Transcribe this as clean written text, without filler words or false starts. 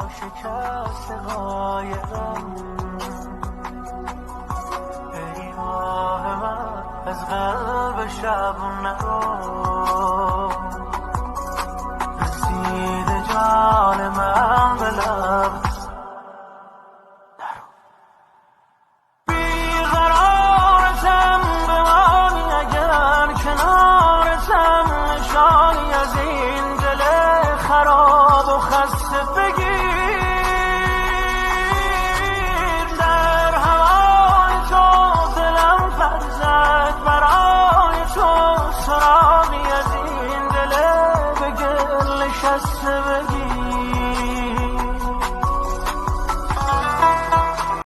شکست قایقم ای ماه من از قلب شبونه رو رسید جان من